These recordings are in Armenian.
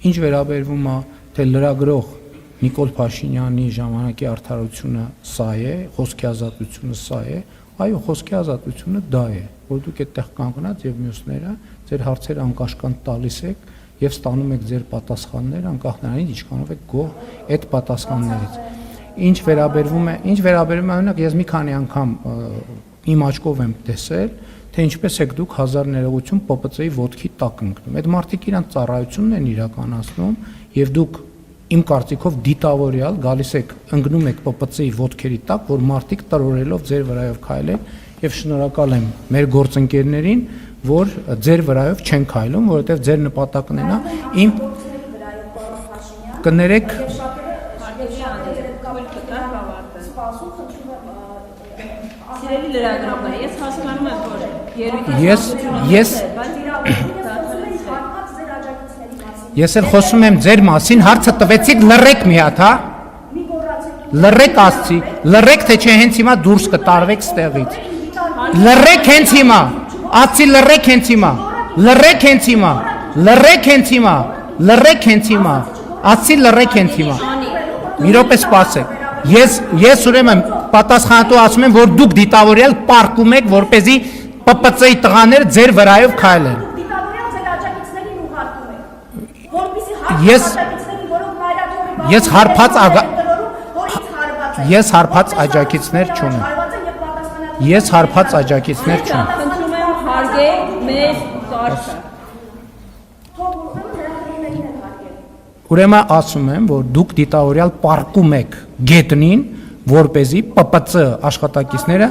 Ինչ վերաբերվում է թե լրագրող Նիկոլ Փաշինյանի ժամանակի արդարությունը սա է, խոսքի ազատությունը սա է, այո, խոսքի ազատությունը դա է, որ դուք այդտեղ կանգնած եւ մյուսները ձեր հարցերը անկաշկանդ տալիս եք եւ ստանում եք ձեր պատասխանները անկախ նրանից ինչքանով եք գոհ այդ պատասխաններից։ Ինչ վերաբերվում է օրինակ ես մի քանի անգամ իմ աչքով եմ տեսել, թե ինչպես եք դուք հազար ներողություն ՊՊՑ-ի ոտքի տակ ընկնում։ Այդ մարդիկ իրանց ծառայությունն են իրականացնում եւ դուք իմ կարծիքով դիտավորյալ գալիս եք ընկնում եք ՊՊՑ-ի ոտքերի տակ, որ մարդիկ տրորելով ձեր վրայով քայլեն եւ շնորհակալ եմ մեր գործընկերներին, որ ձեր վրայով չեն քայլում, որովհետեւ ձեր նպատակն է նա իմ կներեք Սիրելի լրագրողներ, ես հասկանում եմ, որ Ես էլ խոսում եմ ձեր մասին, հարցը տվեցիք լռեք մի հատ, հա? Լռեք ասցի, լռեք թե չէ հենց հիմա դուրս կտարվեք ստեղից։ Լռեք հենց հիմա, ասցի լռեք հենց հիմա, լռեք հենց հիմա, լռեք հենց հիմա, լռեք հենց հիմա, ասցի լռեք հենց հիմա։ Մի րոպե սպասեք։ Ես ուրեմն պատասխանատու ասում եմ, որ դուք դիտավորյալ պարկում եք, որպեսզի ՊՊՑ-ի տղաները ձեր վրայով քայլեն։ Ես հարբած աջակիցներ չունեմ։ Ես հարբած աջակիցներ չունեմ։ Խնդրում եմ հարգել մեր կարգը։ Ուրեմն ասում եմ, որ դուք դիտավորյալ պարկում եք գետնին, որպեսզի ՊՊՑ աշխատակիցները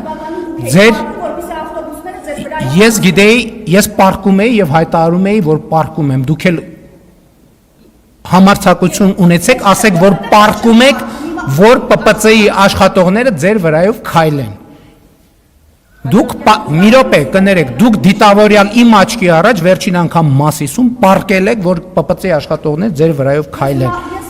ձեր Ես գիտեի, ես պարկում էի եւ հայտարարում էի, որ պարկում եմ, դուք էլ համարձակություն ունեցեք, ասեք, որ պարկում եք, որ ՊՊՑ-ի աշխատողները ձեր վրայով քայլեն։ Դուք մի րոպե կներեք, դուք դիտավորյալ իմ աչքի առաջ վերջին անգամ Մասիսում պարկել եք, որ ՊՊՑ-ի աշխատողները ձեր վրայով քայլեն։